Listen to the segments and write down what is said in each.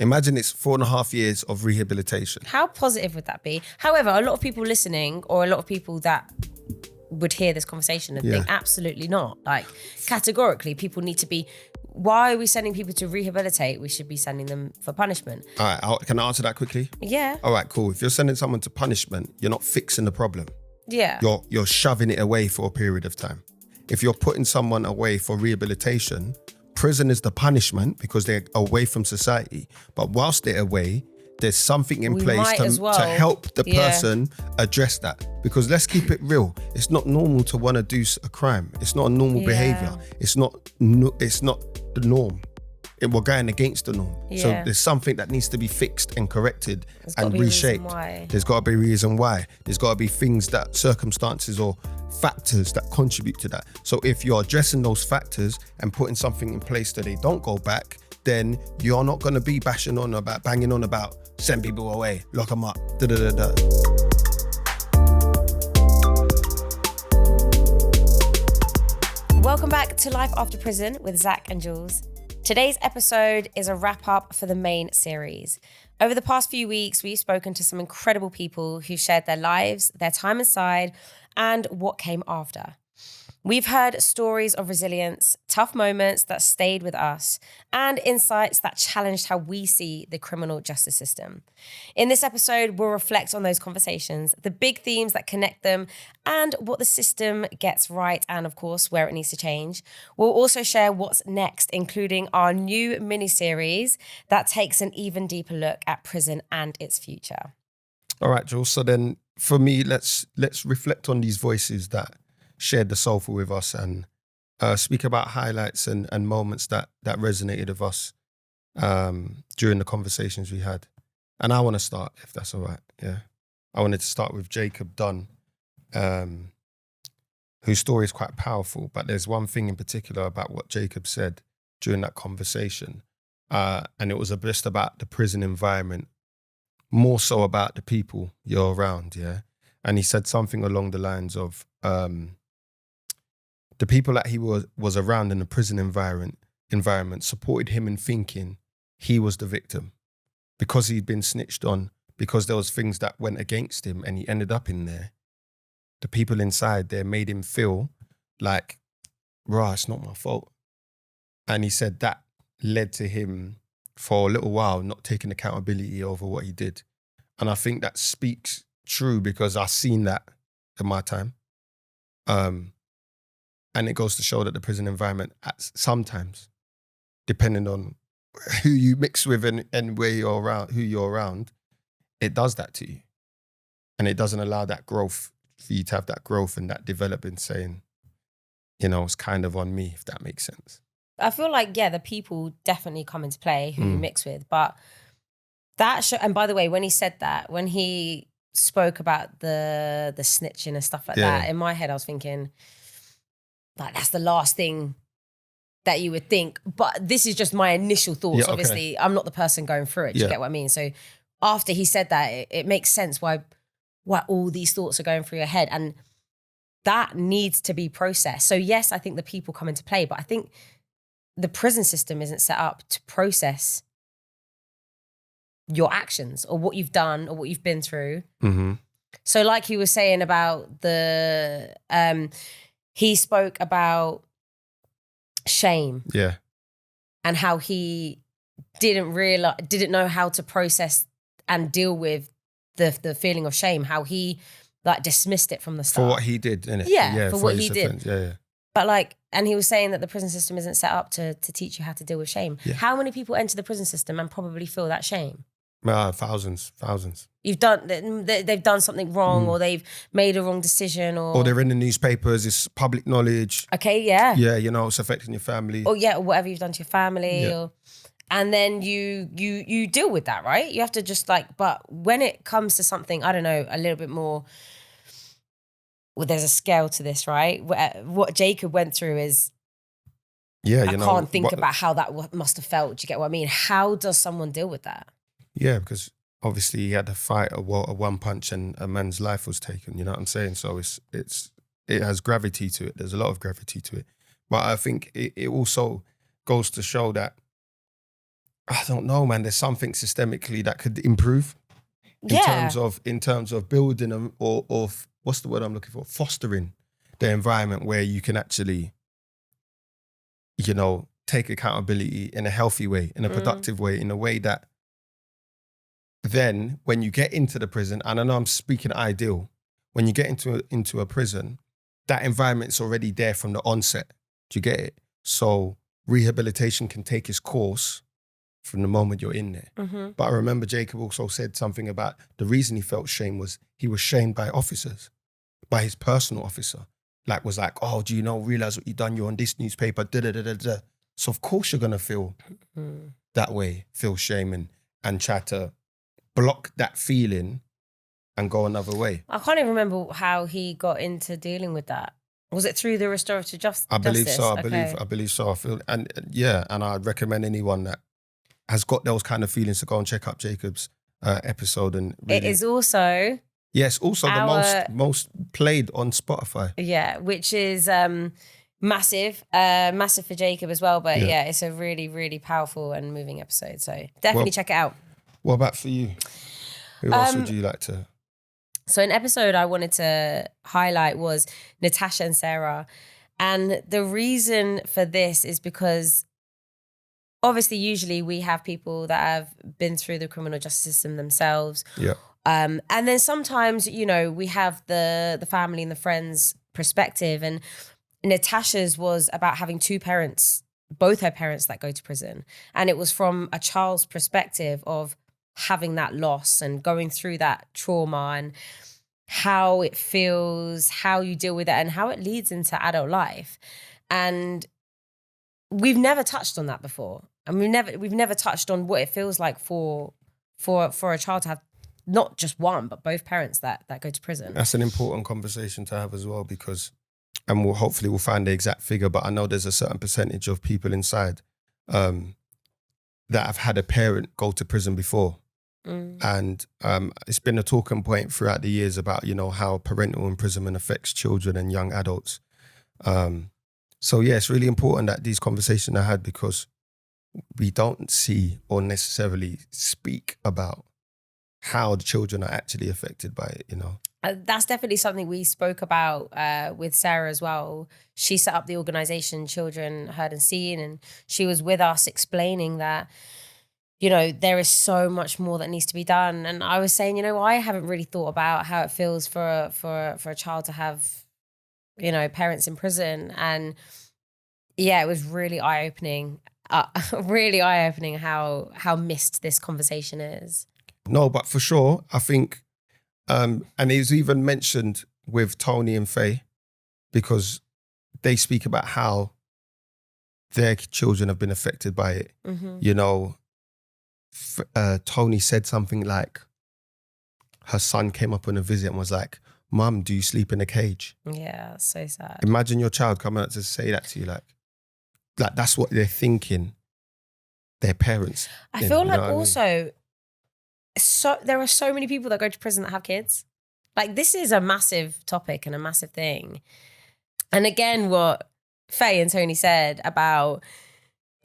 Imagine it's 4.5 years of rehabilitation. How positive would that be? However, a lot of people listening, or a lot of people that would hear this conversation and think absolutely not. Like, categorically, people need to be, why are we sending people to rehabilitate? We should be sending them for punishment. All right, can I answer that quickly? Yeah. All right, cool. If you're sending someone to punishment, you're not fixing the problem. Yeah. You're shoving it away for a period of time. If you're putting someone away for rehabilitation, prison is the punishment because they're away from society. But whilst they're away, there's something in place to help the person address that. Because let's keep it real. It's not normal to want to do a crime. It's not a normal behavior. It's not the norm. We're going against the norm. Yeah. So there's something that needs to be fixed and corrected and reshaped. There's got to be a reason why. There's got to be circumstances or factors that contribute to that. So if you're addressing those factors and putting something in place that they don't go back, then you're not going to be banging on about send people away, lock them up, da-da-da-da. Welcome back to Life After Prison with Zach and Jules. Today's episode is a wrap-up for the main series. Over the past few weeks, we've spoken to some incredible people who shared their lives, their time inside, and what came after. We've heard stories of resilience, tough moments that stayed with us, and insights that challenged how we see the criminal justice system. In this episode, we'll reflect on those conversations, the big themes that connect them, and what the system gets right, and of course, where it needs to change. We'll also share what's next, including our new mini-series that takes an even deeper look at prison and its future. All right, Jules. So then, for me, let's reflect on these voices that shared the soulful with us and speak about highlights and moments that resonated with us during the conversations we had. And I want to start, if that's all right. Yeah. I wanted to start with Jacob Dunn, whose story is quite powerful, but there's one thing in particular about what Jacob said during that conversation. And it was just about the prison environment, more so about the people you're around, yeah? And he said something along the lines of, the people that he was around in the prison environment supported him in thinking he was the victim because he'd been snitched on, because there was things that went against him and he ended up in there. The people inside there made him feel like, rah, it's not my fault. And he said that led to him for a little while not taking accountability over what he did. And I think that speaks true because I've seen that in my time. And it goes to show that the prison environment, sometimes, depending on who you mix with and where you're around, who you're around, it does that to you. And it doesn't allow that growth, for you to have that growth and that development saying, it's kind of on me, if that makes sense. I feel like, the people definitely come into play who you mix with. But that and by the way, when he said that, when he spoke about the snitching and stuff like that, in my head I was thinking, like, that's the last thing that you would think. But this is just my initial thoughts. Okay. Obviously, I'm not the person going through it. Do you get what I mean? So after he said that, it makes sense why all these thoughts are going through your head. And that needs to be processed. So yes, I think the people come into play, but I think the prison system isn't set up to process your actions or what you've done or what you've been through. Mm-hmm. So like he was saying about he spoke about shame. Yeah. And how he didn't know how to process and deal with the feeling of shame, how he dismissed it from the start. For what he did, innit? Yeah, for what he did. Yeah. But and he was saying that the prison system isn't set up to teach you how to deal with shame. Yeah. How many people enter the prison system and probably feel that shame? Thousands. They've done something wrong or they've made a wrong decision or they're in the newspapers, it's public knowledge. Okay, yeah. Yeah, it's affecting your family. Or whatever you've done to your family. Yeah. And then you deal with that, right? You have to just but when it comes to something, I don't know, a little bit more, well, there's a scale to this, right? What Jacob went through is, I can't think about how that must have felt. Do you get what I mean? How does someone deal with that? Yeah, because obviously he had to fight a one punch and a man's life was taken, you know what I'm saying? So it has gravity to it. There's a lot of gravity to it. But I think it also goes to show that I don't know, man. There's something systemically that could improve in terms of building them or what's the word I'm looking for? Fostering the environment where you can actually, you know, take accountability in a healthy way, in a productive way, in a way that then when you get into the prison, and I know I'm speaking ideal, when you get into a prison, that environment's already there from the onset. Do you get it? So rehabilitation can take its course from the moment you're in there. But I remember Jacob also said something about the reason he felt shame was he was shamed by officers, by his personal officer. Like, was like, oh, do you know, realize what you done? You're on this newspaper, da-da-da-da-da. So of course you're going to feel that way, feel shame and try to block that feeling and go another way. I can't even remember how he got into dealing with that. Was it through the restorative justice? I believe so. I believe so. I feel, and I'd recommend anyone that has got those kind of feelings to go and check out Jacob's episode. And really, it is also the most played on Spotify. Yeah, which is massive for Jacob as well. But yeah, it's a really, really powerful and moving episode. So definitely check it out. What about for you? Who else would you like to? So an episode I wanted to highlight was Natasha and Sarah. And the reason for this is because obviously usually we have people that have been through the criminal justice system themselves. Yeah. And then sometimes, you know, we have the family and the friends perspective. And Natasha's was about having two parents, both her parents that go to prison. And it was from a child's perspective of having that loss and going through that trauma and how it feels, how you deal with it, and how it leads into adult life. And we've never touched on that before. And we've never touched on what it feels like for a child to have not just one, but both parents that go to prison. That's an important conversation to have as well, because, and we'll find the exact figure, but I know there's a certain percentage of people inside that have had a parent go to prison before. And it's been a talking point throughout the years about, you know, how parental imprisonment affects children and young adults. So yeah, it's really important that these conversations are had, because we don't see or necessarily speak about how the children are actually affected by it, you know. That's definitely something we spoke about with Sarah as well. She set up the organization Children Heard and Seen, and she was with us explaining that, you know, there is so much more that needs to be done. And I was saying, you know, I haven't really thought about how it feels for a child to have, you know, parents in prison. And yeah, it was really eye-opening, how missed this conversation is. No, but for sure, I think, and it was even mentioned with Tony and Faye, because they speak about how their children have been affected by it. You know, Tony said something like, her son came up on a visit and was like, "Mum, do you sleep in a cage?" Yeah, so sad. Imagine your child coming out to say that to you, like that's what they're thinking, their parents. I feel like also, so there are so many people that go to prison that have kids. Like, this is a massive topic and a massive thing. And again, what Faye and Tony said about,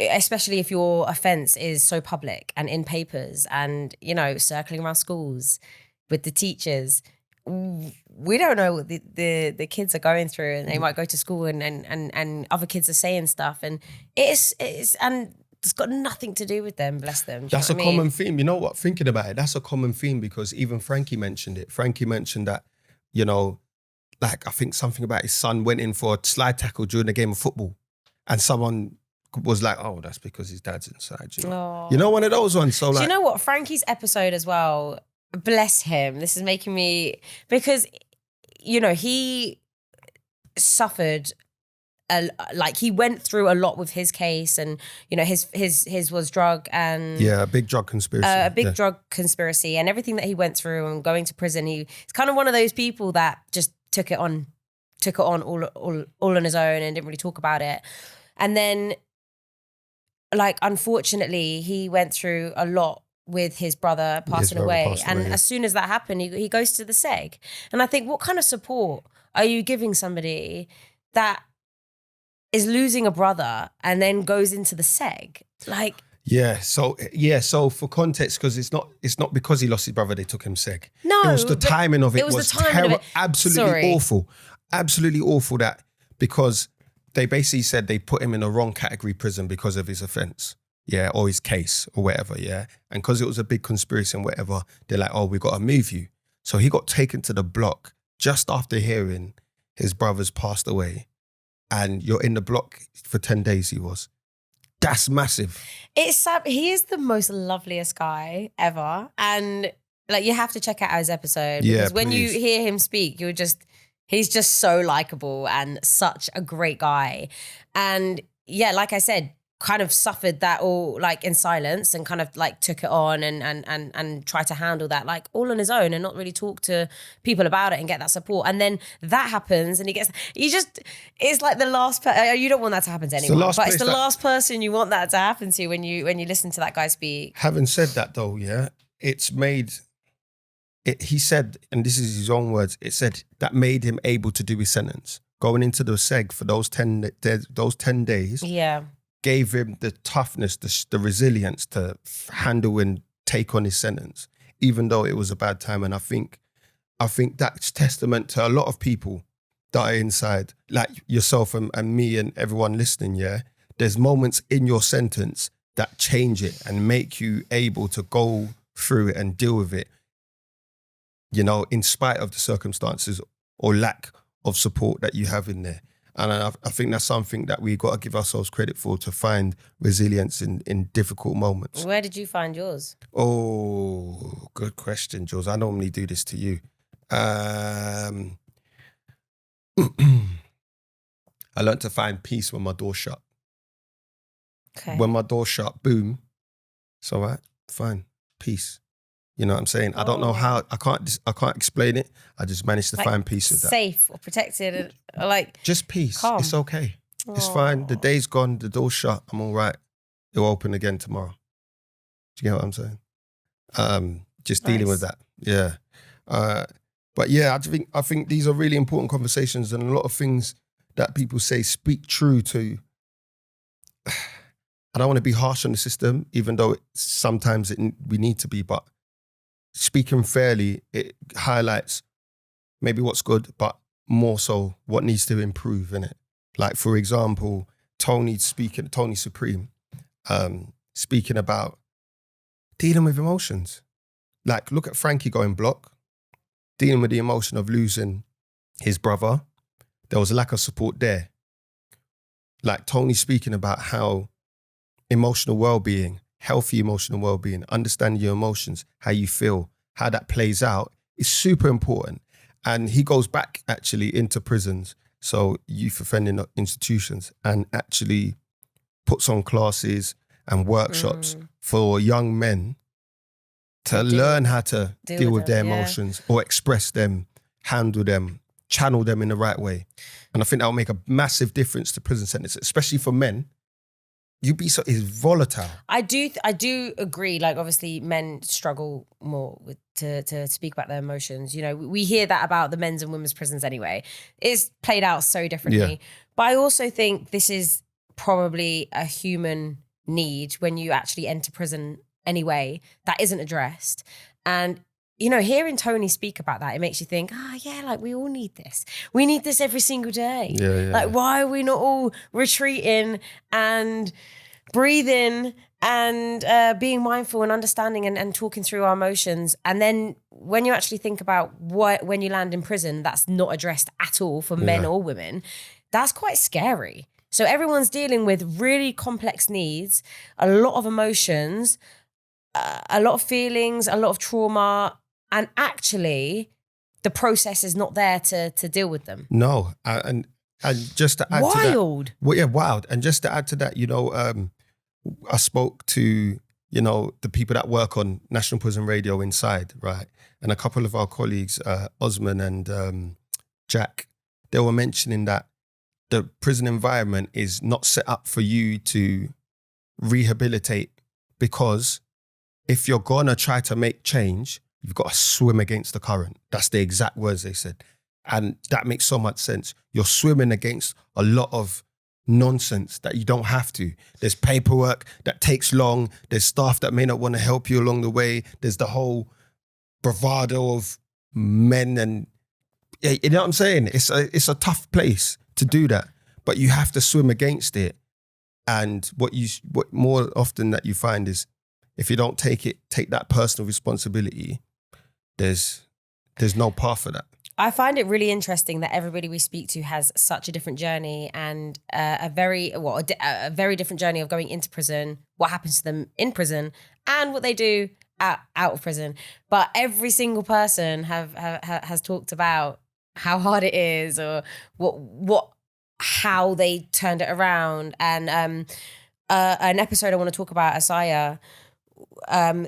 especially if your offence is so public and in papers and, you know, circling around schools with the teachers, we don't know what the kids are going through, and they might go to school and other kids are saying stuff, and it's got nothing to do with them, bless them. That's a common theme. You know what? Thinking about it, that's a common theme, because even Frankie mentioned it. Frankie mentioned that, you know, like, I think something about his son went in for a slide tackle during a game of football, and someone was like, "Oh, that's because his dad's inside." You know, you know, one of those ones. So, like, do you know what? Frankie's episode as well, bless him. This is making me, because, you know, he suffered like, he went through a lot with his case, and, you know, his was drug and a big drug conspiracy, drug conspiracy, and everything that he went through and going to prison. He's kind of one of those people that just took it on all on his own and didn't really talk about it. And then, like, unfortunately, he went through a lot with his brother passing away. As soon as that happened, he goes to the SEG. And I think, what kind of support are you giving somebody that is losing a brother and then goes into the SEG? Like, So for context, because it's not because he lost his brother they took him seg. No, it was the timing of it. It was the timing of it. Absolutely awful. Absolutely awful that because they basically said they put him in a wrong category prison because of his offense. Yeah, or his case or whatever, yeah. And because it was a big conspiracy and whatever, they're like, oh, we got to move you. So he got taken to the block just after hearing his brother's passed away. And you're in the block for 10 days he was. That's massive. It's sad. He is the most loveliest guy ever. And like, you have to check out his episode because when you hear him speak, he's just so likable and such a great guy. And yeah, like I said, kind of suffered that all like in silence and kind of like took it on and tried to handle that like all on his own and not really talk to people about it and get that support. And then that happens and it's like the last you don't want that to happen to anyone, but it's the last person you want that to happen to when you listen to that guy speak. Having said that though, yeah, he said, and this is his own words, it said that made him able to do his sentence. Going into the seg for those 10 days. Yeah. Gave him the toughness, the resilience to handle and take on his sentence, even though it was a bad time. And I think that's testament to a lot of people that are inside, like yourself and me and everyone listening, yeah? There's moments in your sentence that change it and make you able to go through it and deal with it, you know, in spite of the circumstances or lack of support that you have in there. And I think that's something that we got to give ourselves credit for, to find resilience in difficult moments. Where did you find yours? Oh, good question, Jules. I normally do this to you. I learned to find peace when my door shut. Okay. When my door shut, boom, it's all right, fine, peace. You know what I'm saying? I don't know how, I can't explain it. I just managed to find peace with that. Safe or protected, or like just peace. Calm. It's okay. It's fine. The day's gone, the door's shut. I'm all right. It'll open again tomorrow. Do you get what I'm saying? Just dealing with that. Yeah. But yeah, I think these are really important conversations, and a lot of things that people say speak true to. I don't want to be harsh on the system, even though sometimes we need to be, but speaking fairly, it highlights maybe what's good, but more so what needs to improve in it. Like, for example, Tony Supreme, speaking about dealing with emotions. Like, look at Frankie going block, dealing with the emotion of losing his brother. There was a lack of support there. Like, Tony speaking about how emotional well-being, healthy emotional well-being, understanding your emotions, how you feel, how that plays out is super important. And he goes back actually into prisons, so youth offending institutions, and actually puts on classes and workshops for young men to learn how to deal with their emotions or express them, handle them, channel them in the right way. And I think that will make a massive difference to prison sentences, especially for men. It's volatile. I do agree. Like, obviously, men struggle more with to speak about their emotions. You know, we hear that about the men's and women's prisons anyway. It's played out so differently. Yeah. But I also think this is probably a human need when you actually enter prison anyway that isn't addressed. And you know, hearing Tony speak about that, it makes you think, yeah, like we all need this. We need this every single day. Yeah. Like, why are we not all retreating and breathing and being mindful and understanding and talking through our emotions? And then when you actually think about when you land in prison, that's not addressed at all for men or women, that's quite scary. So everyone's dealing with really complex needs, a lot of emotions, a lot of feelings, a lot of trauma. And actually, the process is not there to deal with them. No, and just to add to that, wild. And just to add to that, you know, I spoke to, you know, the people that work on National Prison Radio inside, right? And a couple of our colleagues, Osman and Jack, they were mentioning that the prison environment is not set up for you to rehabilitate, because if you're gonna try to make change, you've got to swim against the current. That's the exact words they said. And that makes so much sense. You're swimming against a lot of nonsense that you don't have to. There's paperwork that takes long. There's staff that may not want to help you along the way. There's the whole bravado of men, and you know what I'm saying? It's a tough place to do that, but you have to swim against it. And what more often that you find is, if you don't take that personal responsibility, there's no path for that. I find it really interesting that everybody we speak to has such a different journey, and a very different journey of going into prison, what happens to them in prison, and what they do out of prison. But every single person has talked about how hard it is, or how they turned it around. And an episode I want to talk about, Asaya,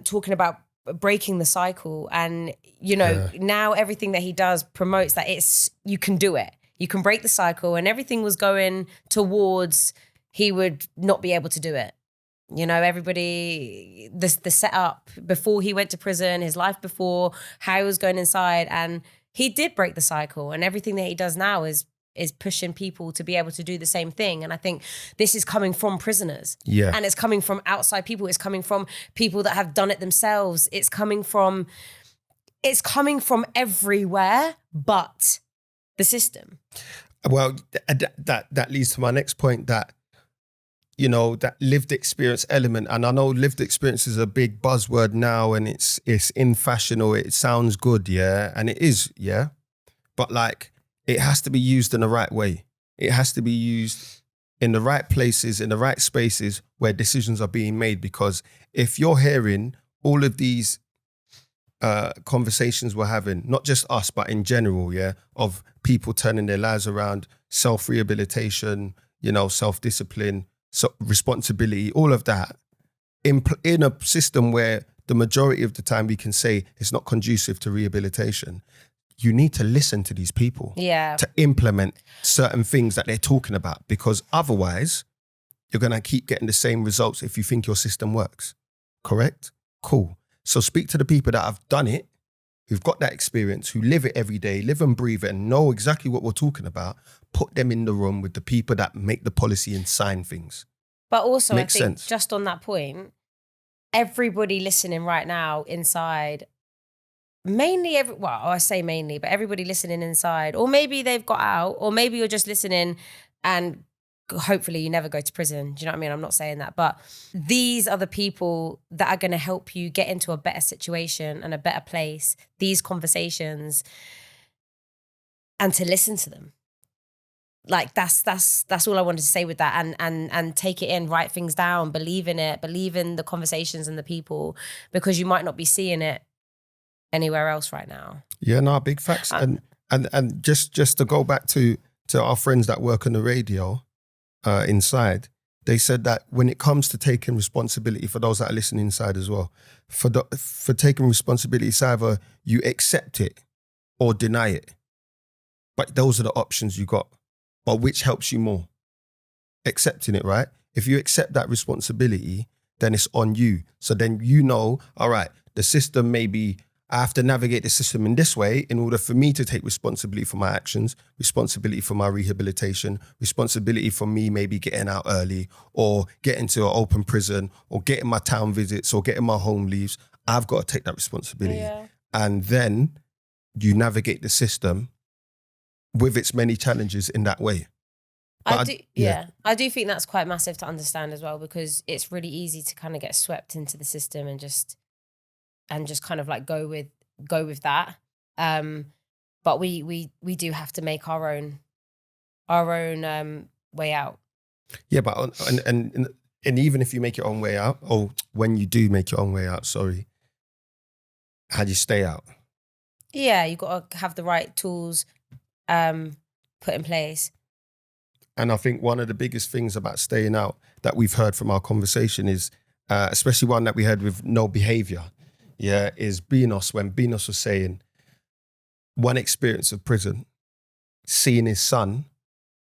talking about breaking the cycle. And, now everything that he does promotes that you can do it. You can break the cycle, and everything was going towards he would not be able to do it. Everybody, the setup before he went to prison, his life before, how he was going inside, and he did break the cycle. And everything that he does now is pushing people to be able to do the same thing. And I think this is coming from prisoners. Yeah. And it's coming from outside people. It's coming from people that have done it themselves. It's coming from everywhere but the system. Well, that leads to my next point, that, that lived experience element. And I know lived experience is a big buzzword now, and it's in fashion, or it sounds good, yeah? And it is, yeah? But it has to be used in the right way. It has to be used in the right places, in the right spaces where decisions are being made. Because if you're hearing all of these conversations we're having, not just us, but in general, yeah, of people turning their lives around, self-rehabilitation, self-discipline, responsibility, all of that, in a system where the majority of the time we can say it's not conducive to rehabilitation, you need to listen to these people to implement certain things that they're talking about, because otherwise you're going to keep getting the same results if you think your system works. Correct? Cool. So speak to the people that have done it, who've got that experience, who live it every day, live and breathe it, and know exactly what we're talking about. Put them in the room with the people that make the policy and sign things. But also, Makes I think sense. Just on that point, everybody listening right now inside, I say mainly, but everybody listening inside, or maybe they've got out, or maybe you're just listening and hopefully you never go to prison. Do you know what I mean? I'm not saying that, but these are the people that are going to help you get into a better situation and a better place, these conversations, and to listen to them. That's all I wanted to say with that, and take it in, write things down, believe in it, believe in the conversations and the people, because you might not be seeing it anywhere else right now. Yeah, no, big facts. And just to go back to our friends that work on the radio inside, they said that when it comes to taking responsibility, for those that are listening inside as well, for taking responsibility, it's either you accept it or deny it. But those are the options you got. But which helps you more? Accepting it, right? If you accept that responsibility, then it's on you. So then all right, the system maybe, I have to navigate the system in this way in order for me to take responsibility for my actions, responsibility for my rehabilitation, responsibility for me maybe getting out early, or getting to an open prison, or getting my town visits, or getting my home leaves. I've got to take that responsibility. Yeah. And then you navigate the system with its many challenges in that way. I do think that's quite massive to understand as well, because it's really easy to kind of get swept into the system and just kind of go with that. But we do have to make our own way out. Yeah, but and even if you make your own way out, or when you do make your own way out, sorry, how do you stay out? Yeah, you got to have the right tools put in place. And I think one of the biggest things about staying out that we've heard from our conversation is, especially one that we had with No Behavior, is Benos, when Benos was saying one experience of prison, seeing his son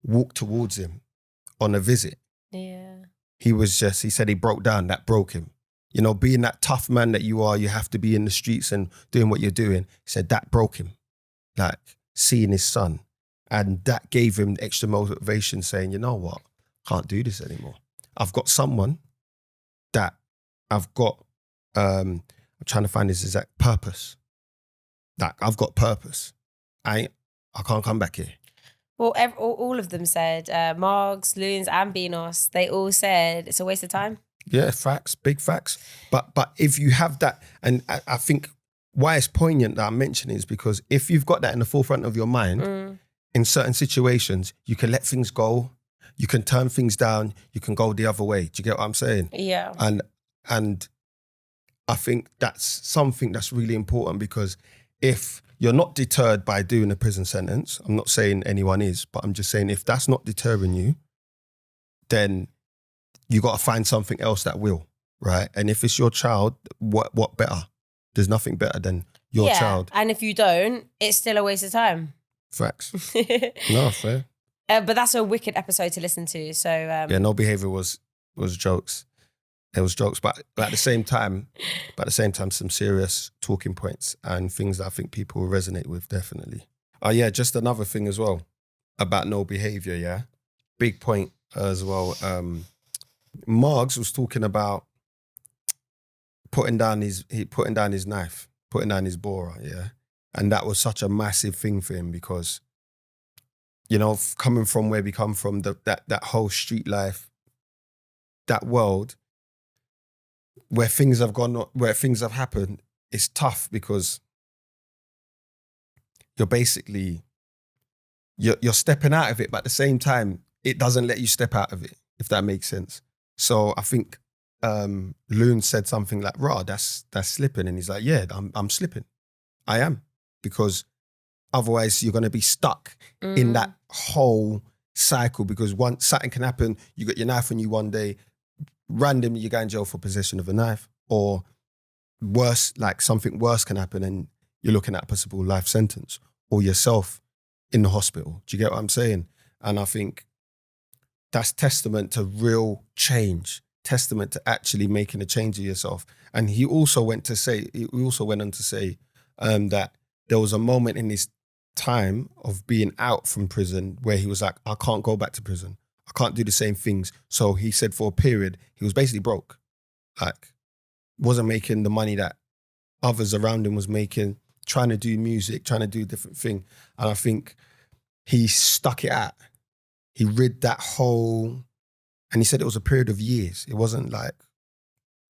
walk towards him on a visit. Yeah. He said he broke down, that broke him. Being that tough man that you are, you have to be in the streets and doing what you're doing. He said that broke him, seeing his son. And that gave him extra motivation, saying, you know what, can't do this anymore. I've got someone that I've got, I'm trying to find this exact purpose. Like, I've got purpose. I can't come back here. Well, all of them said, Margs, Loons and Beanos, they all said it's a waste of time. Yeah, facts, big facts. But if you have that, and I think why it's poignant that I'm mentioning is because if you've got that in the forefront of your mind, in certain situations, you can let things go, you can turn things down, you can go the other way. Do you get what I'm saying? Yeah. And I think that's something that's really important, because if you're not deterred by doing a prison sentence, I'm not saying anyone is, but I'm just saying if that's not deterring you, then you got to find something else that will, right? And if it's your child, what better? There's nothing better than your child. And if you don't, it's still a waste of time. Facts. No, fair. But that's a wicked episode to listen to. So yeah, no behavior was jokes. It was jokes, but at the same time, some serious talking points and things that I think people will resonate with, definitely. Oh yeah, just another thing as well about no behavior. Yeah, big point as well. Margs was talking about putting down his knife, putting down his borer. Yeah, and that was such a massive thing for him because, you know, coming from where we come from, that whole street life, that world. Where things have happened, it's tough because you're basically, you're stepping out of it, but at the same time, it doesn't let you step out of it, if that makes sense. So I think Loon said something like, "Rah, that's slipping," and he's like, "Yeah, I'm slipping. I am, because otherwise you're going to be stuck in that whole cycle, because once something can happen, you got your knife on you one day, randomly you go in jail for possession of a knife, or worse, like something worse can happen and you're looking at a possible life sentence, or yourself in the hospital. Do you get what I'm saying? And I think that's testament to real change, testament to actually making a change of yourself. And he also went on to say that there was a moment in his time of being out from prison where he was like, I can't go back to prison. I can't do the same things. So he said for a period, he was basically broke. Like, wasn't making the money that others around him was making, trying to do music, trying to do a different thing. And I think he stuck it out. He rid that whole, and he said it was a period of years. It wasn't like,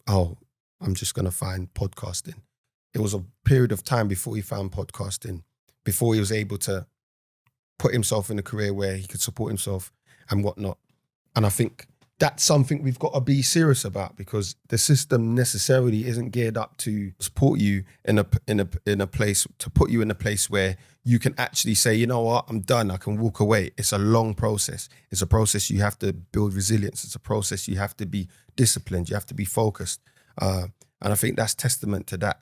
oh, I'm just going to find podcasting. It was a period of time before he found podcasting, before he was able to put himself in a career where he could support himself and whatnot. And I think that's something we've got to be serious about, because the system necessarily isn't geared up to support you in a place, to put you in a place where you can actually say, you know what, I'm done, I can walk away. It's a long process. It's a process you have to build resilience. It's a process you have to be disciplined. You have to be focused. And I think that's testament to that,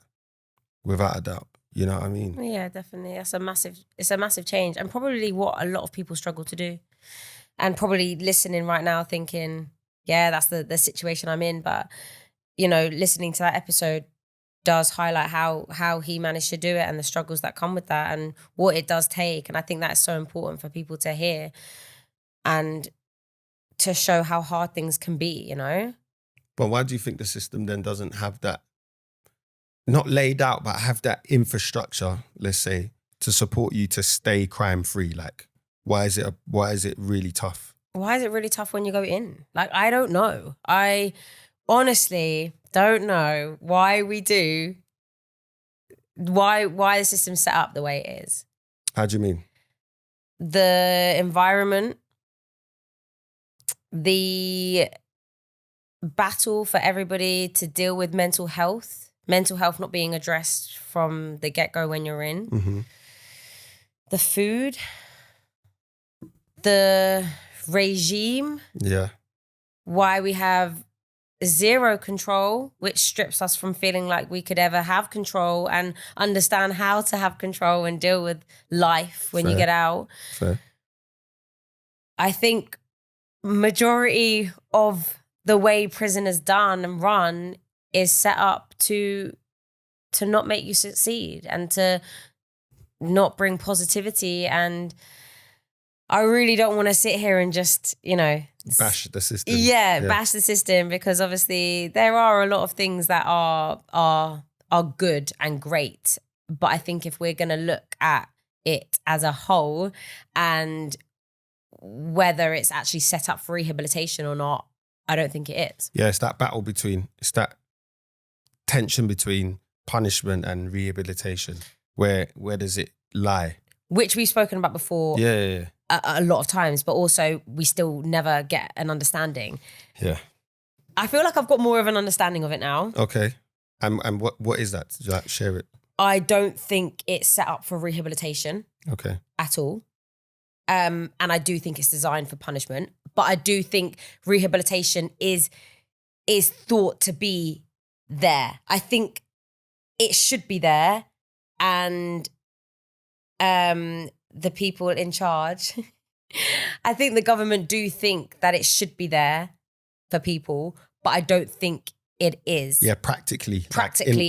without a doubt. You know what I mean? Yeah, definitely. It's a massive change, and probably what a lot of people struggle to do. And probably listening right now thinking, yeah, that's the situation I'm in. But, you know, listening to that episode does highlight how he managed to do it and the struggles that come with that and what it does take. And I think that's so important for people to hear and to show how hard things can be, you know? But why do you think the system then doesn't have that, not laid out, but have that infrastructure, let's say, to support you to stay crime-free? Like, why is it really tough? Why is it really tough when you go in? Like, I don't know. I honestly don't know why the system's set up the way it is. How do you mean? The environment, the battle for everybody to deal with mental health not being addressed from the get-go when you're in, the food, the regime, why we have zero control, which strips us from feeling like we could ever have control and understand how to have control and deal with life when you get out. Fair. I think majority of the way prison is done and run is set up to not make you succeed and to not bring positivity and I really don't want to sit here and just, Bash the system. bash the system, because obviously there are a lot of things that are good and great. But I think if we're going to look at it as a whole and whether it's actually set up for rehabilitation or not, I don't think it is. Yeah, it's that it's that tension between punishment and rehabilitation. Where does it lie? Which we've spoken about before. Yeah. A lot of times, but also we still never get an understanding. Yeah. I feel like I've got more of an understanding of it now. Okay. And what is that? Like, share it. I don't think it's set up for rehabilitation. Okay. At all. And I do think it's designed for punishment. But I do think rehabilitation is thought to be there. I think it should be there. And the people in charge, I think the government do think that it should be there for people, but I don't think it is. Yeah, practically.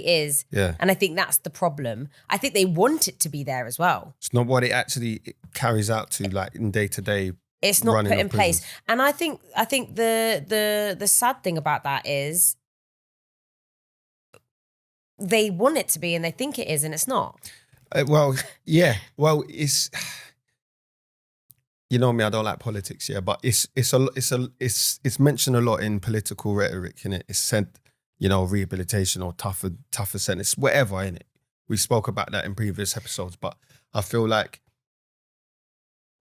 Is. Yeah. And I think that's the problem. I think they want it to be there as well. It's not what it actually carries out to, like, in day-to-day. It's not put in place. And I think the sad thing about that is they want it to be and they think it is and it's not. Well, yeah. Well, it's, you know me, I don't like politics, yeah, but it's mentioned a lot in political rhetoric, innit? It's said, rehabilitation or tougher sentence, whatever, innit? We spoke about that in previous episodes, but I feel like,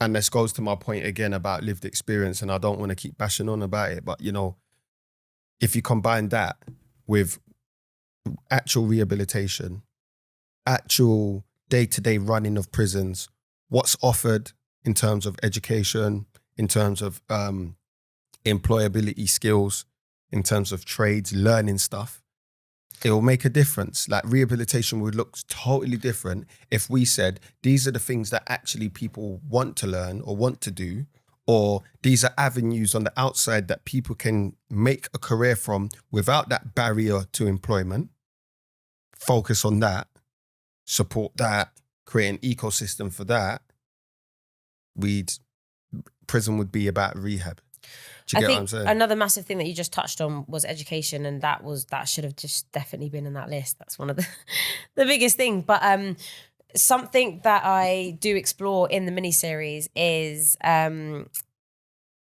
and this goes to my point again about lived experience, and I don't want to keep bashing on about it, but if you combine that with actual rehabilitation, actual day-to-day running of prisons, what's offered in terms of education, in terms of employability skills, in terms of trades, learning stuff, it will make a difference. Like, rehabilitation would look totally different if we said, these are the things that actually people want to learn or want to do, or these are avenues on the outside that people can make a career from without that barrier to employment. Focus on that. Support that, create an ecosystem for that, prison would be about rehab. Do you get what I'm saying? Another massive thing that you just touched on was education, and that should have just definitely been in that list. That's one of the biggest thing. But something that I do explore in the miniseries is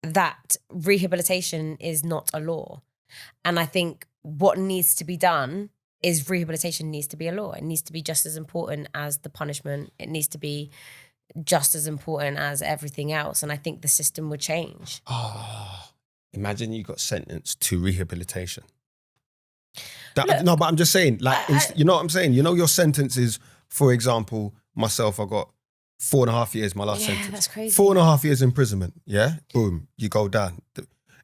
that rehabilitation is not a law. And I think what needs to be done is rehabilitation needs to be a law. It needs to be just as important as the punishment. It needs to be just as important as everything else. And I think the system would change. Oh, imagine you got sentenced to rehabilitation. Look, no, but I'm just saying, like, you know what I'm saying? Your sentence is, for example, myself, I got 4.5 years, my last sentence. That's crazy. 4.5 years imprisonment, yeah? Boom, you go down.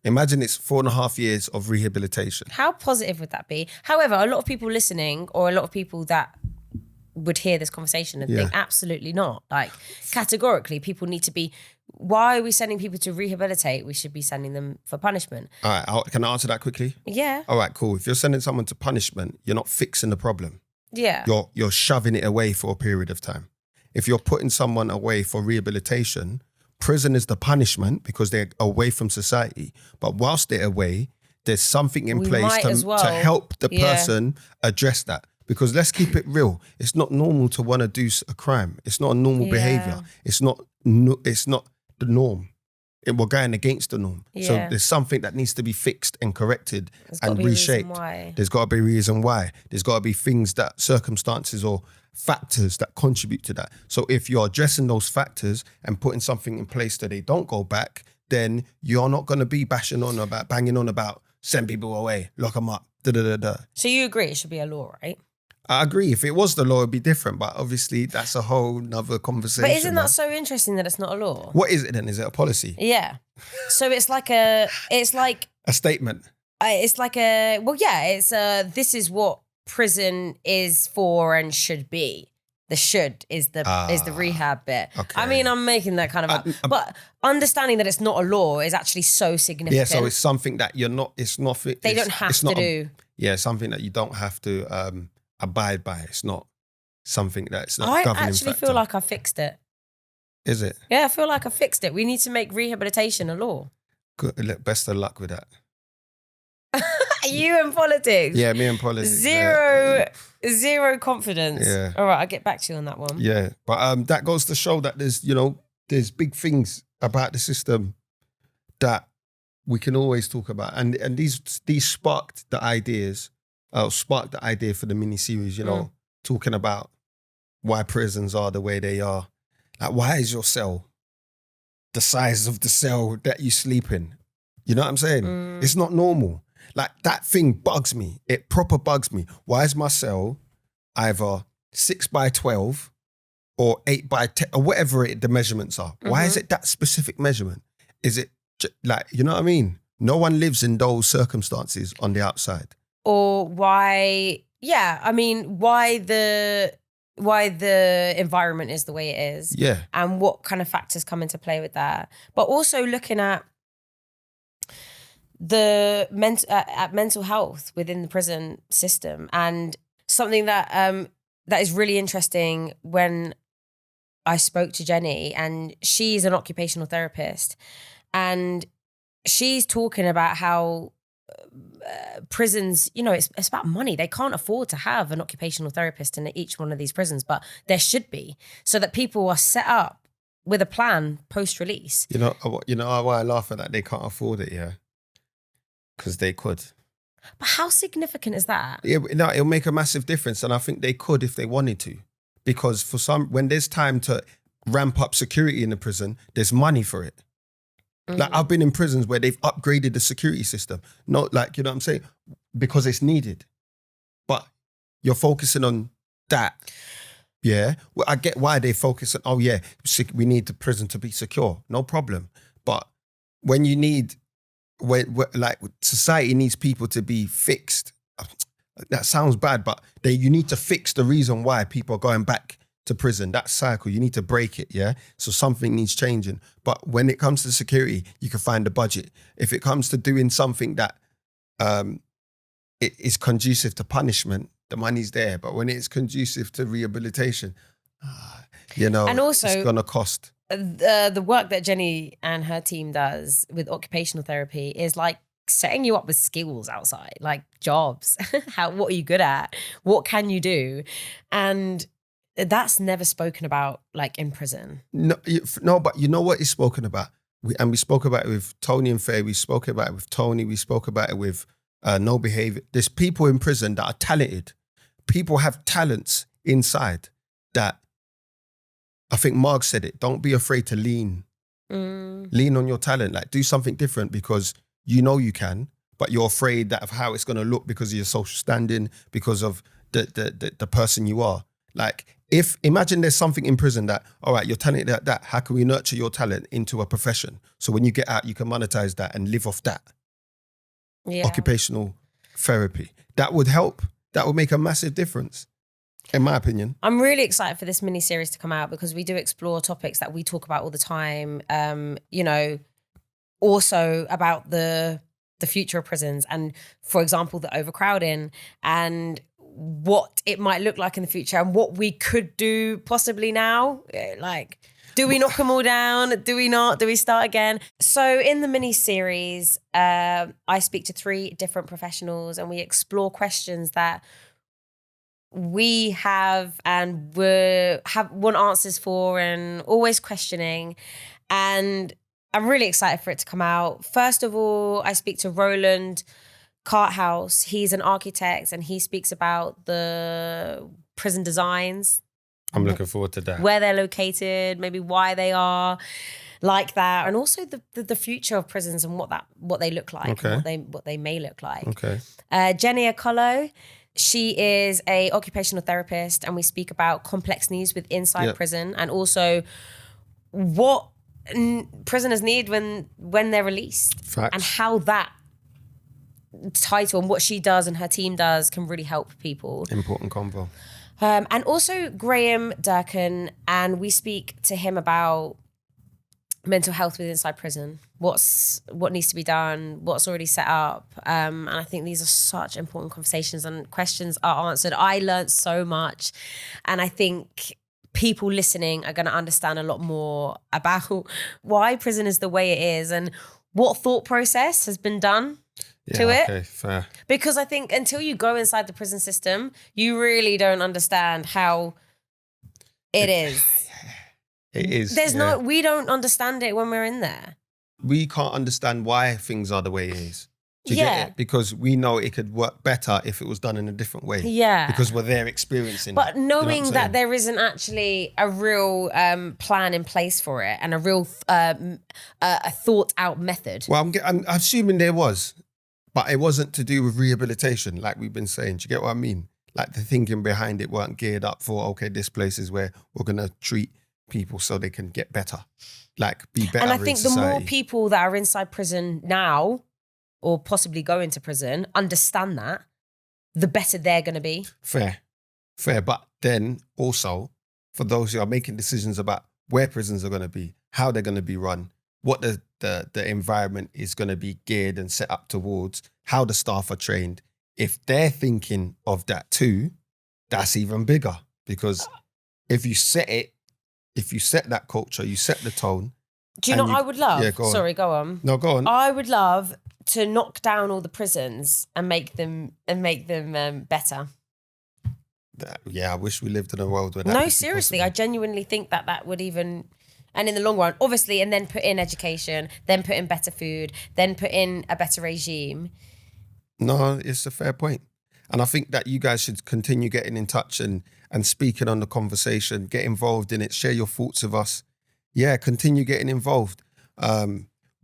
Imagine it's 4.5 years of rehabilitation. How positive would that be? However, a lot of people listening, or a lot of people that would hear this conversation and think, absolutely not. Like, categorically, people need to be, why are we sending people to rehabilitate? We should be sending them for punishment. All right, can I answer that quickly? Yeah. All right, cool. If you're sending someone to punishment, you're not fixing the problem. Yeah. You're shoving it away for a period of time. If you're putting someone away for rehabilitation, prison is the punishment because they're away from society. But whilst they're away, there's something in place to help the person address that. Because let's keep it real. It's not normal to want to do a crime. It's not a normal behavior. It's not the norm. We're going against the norm. Yeah. So there's something that needs to be fixed and corrected and reshaped. There's got to be a reason why. There's got to be things, that circumstances or factors that contribute to that. So if you're addressing those factors and putting something in place that they don't go back, then you're not going to be banging on about send people away, lock them up, da-da-da-da. So you agree it should be a law, right? I agree. If it was the law, it'd be different. But obviously, that's a whole nother conversation. But isn't that so interesting that it's not a law? What is it then? Is it a policy? Yeah. So it's like a statement. This is what prison is for and should be. The should is the rehab bit. Okay. I mean, I'm making that kind of but understanding that it's not a law is actually so significant. Yeah, so it's something that you're not, they don't have to do. Something that you don't have to abide by. It's not something that's not governing factor. I actually feel like I fixed it. Is it? Yeah, I feel like I fixed it. We need to make rehabilitation a law. Good. Look, best of luck with that. You in politics? Yeah, me in politics. Zero confidence. Yeah. All right, I'll get back to you on that one. Yeah, but that goes to show that there's big things about the system that we can always talk about, and these sparked the ideas, sparked the idea for the mini series. Talking about why prisons are the way they are. Like, why is your cell the size of the cell that you sleep in? You know what I'm saying? It's not normal. Like, that thing bugs me. It proper bugs me. Why is my cell either 6x12 or 8x10 or whatever the measurements are? Why is it that specific measurement? Is it like, you know what I mean? No one lives in those circumstances on the outside. Or why the environment is the way it is. Yeah. And what kind of factors come into play with that. But also looking at the mental health within the prison system, and something that that is really interesting when I spoke to Jenny, and she's an occupational therapist, and she's talking about how prisons, it's about money. They can't afford to have an occupational therapist in each one of these prisons, but there should be, so that people are set up with a plan post-release. You know why I laugh at that? They can't afford it, yeah. Because they could. But how significant is that? Yeah, no, it'll make a massive difference, and I think they could if they wanted to. Because when there's time to ramp up security in the prison, there's money for it. Like, I've been in prisons where they've upgraded the security system. Not like, you know what I'm saying? Because it's needed. But you're focusing on that. Yeah. Well, I get why they focus on, we need the prison to be secure. No problem. But when you need, like, society needs people to be fixed. That sounds bad, but you need to fix the reason why people are going back to prison. That cycle, you need to break it, yeah? So something needs changing. But when it comes to security, you can find the budget. If it comes to doing something that it is conducive to punishment, the money's there. But when it's conducive to rehabilitation, and also, it's going to cost. The work that Jenny and her team does with occupational therapy is like setting you up with skills outside, like jobs. What are you good at? What can you do? And that's never spoken about, like, in prison. No, but you know what is spoken about? We spoke about it with Tony and Faye. We spoke about it with Tony. We spoke about it with No Behavior. There's people in prison that are talented. People have talents inside that, I think Marg said it, don't be afraid to lean. Lean on your talent. Like, do something different because you know you can, but you're afraid of how it's going to look because of your social standing, because of the person you are. Like, imagine there's something in prison that, all right, you're talented at that. How can we nurture your talent into a profession? So when you get out, you can monetize that and live off that. Yeah. Occupational therapy. That would help. That would make a massive difference, in my opinion. I'm really excited for this mini series to come out because we do explore topics that we talk about all the time. Also about the future of prisons, and, for example, the overcrowding, and what it might look like in the future, and what we could do possibly now. Like, do we knock them all down? Do we not? Do we start again? So in the mini series, I speak to 3 different professionals, and we explore questions that we have and want answers for, and always questioning. And I'm really excited for it to come out. First of all, I speak to Roland Carthouse. He's an architect, and he speaks about the prison designs. I'm looking forward to that. Where they're located, maybe why they are like that, and also the future of prisons and what they look like, okay, and what they may look like. Okay. Jenny Akolo, she is a occupational therapist, and we speak about complex needs with inside prison, and also what prisoners need when they're released. Facts. And how that title and what she does and her team does can really help people. Important convo. And also Graham Durkin, and we speak to him about mental health within inside prison. What needs to be done, what's already set up. And I think these are such important conversations, and questions are answered. I learned so much, and I think people listening are going to understand a lot more about why prison is the way it is and what thought process has been done to it. Okay, fair. Because I think until you go inside the prison system, you really don't understand how it is. It is. We don't understand it when we're in there. We can't understand why things are the way it is. Do you get it? Because we know it could work better if it was done in a different way. Yeah. Because we're there experiencing but it. Knowing that there isn't actually a real plan in place for it and a real a thought out method. Well, I'm assuming there was, but it wasn't to do with rehabilitation, like we've been saying. Do you get what I mean? Like the thinking behind it weren't geared up for, okay, this place is where we're going to treat people so they can get better, like be better in society. And I think the more people that are inside prison now, or possibly go into prison, understand that, the better they're going to be. Fair. But then also, for those who are making decisions about where prisons are going to be, how they're going to be run, what the environment is going to be geared and set up towards, how the staff are trained, if they're thinking of that too, that's even bigger. Because if you set that culture, you set the tone. Do you know what I would love? Yeah, go on. Sorry, go on. No, go on. I would love to knock down all the prisons and make them better. Yeah, I wish we lived in a world where that No, seriously, possible. I genuinely think that would even, and in the long run, obviously, and then put in education, then put in better food, then put in a better regime. No, it's a fair point. And I think that you guys should continue getting in touch and speaking on the conversation, get involved in it, share your thoughts with us. Yeah, continue getting involved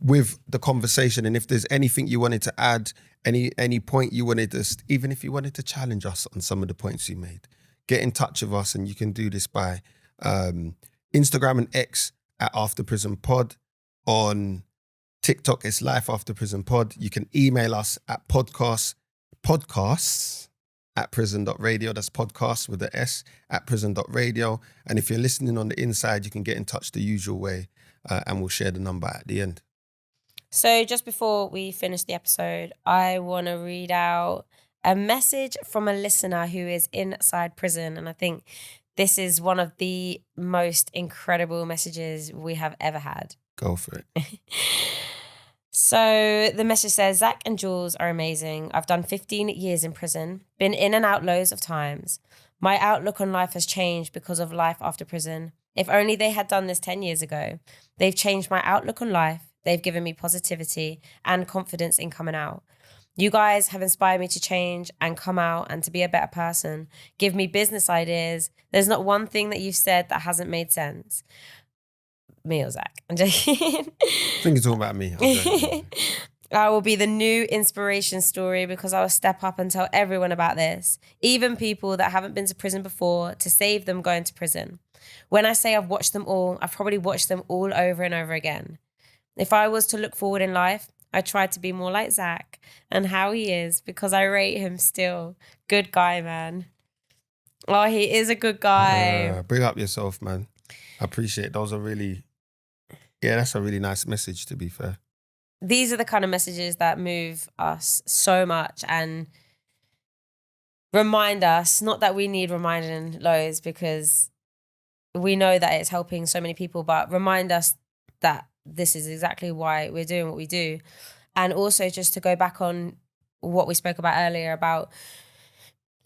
with the conversation. And if there's anything you wanted to add, any point you wanted to, even if you wanted to challenge us on some of the points you made, get in touch with us. And you can do this by Instagram and X at After Prison Pod. On TikTok, it's Life After Prison Pod. You can email us at podcasts at prison.radio. That's podcast with the S at prison.radio. And if you're listening on the inside, you can get in touch the usual way and we'll share the number at the end. So just before we finish the episode, I want to read out a message from a listener who is inside prison. And I think this is one of the most incredible messages we have ever had. Go for it. So the message says, Zach and Jules are amazing. I've done 15 years in prison, been in and out loads of times. My outlook on life has changed because of life after prison. If only they had done this 10 years ago. They've changed my outlook on life. They've given me positivity and confidence in coming out. You guys have inspired me to change and come out and to be a better person. Give me business ideas. There's not one thing that you've said that hasn't made sense. Me or Zach? I'm joking. I think you're talking about me. I will be the new inspiration story because I will step up and tell everyone about this, even people that haven't been to prison before, to save them going to prison. When I say I've watched them all, I've probably watched them all over and over again. If I was to look forward in life, I try to be more like Zach and how he is because I rate him still. Good guy, man. Oh, he is a good guy. Bring up yourself, man. I appreciate it. Those are really... Yeah, that's a really nice message, to be fair. These are the kind of messages that move us so much and remind us, not that we need reminding loads because we know that it's helping so many people, but remind us that this is exactly why we're doing what we do. And also just to go back on what we spoke about earlier about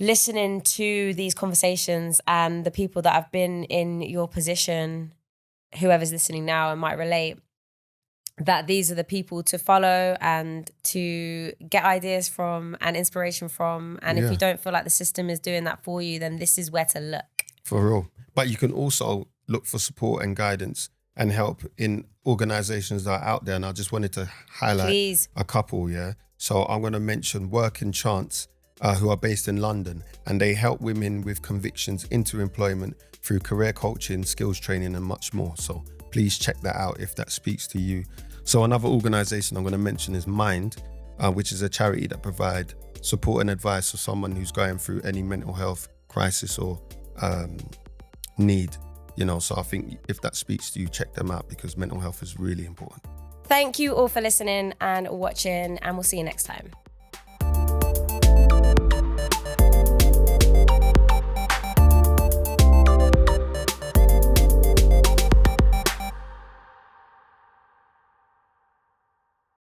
listening to these conversations and the people that have been in your position, whoever's listening now and might relate, that these are the people to follow and to get ideas from and inspiration from. And if you don't feel like the system is doing that for you, then this is where to look. For real. But you can also look for support and guidance and help in organizations that are out there. And I just wanted to highlight a couple, So I'm going to mention Working Chance, who are based in London, and they help women with convictions into employment through career coaching, skills training, and much more. So please check that out if that speaks to you. So another organization I'm going to mention is Mind, which is a charity that provide support and advice for someone who's going through any mental health crisis or need. So I think if that speaks to you, check them out because mental health is really important. Thank you all for listening and watching, and we'll see you next time.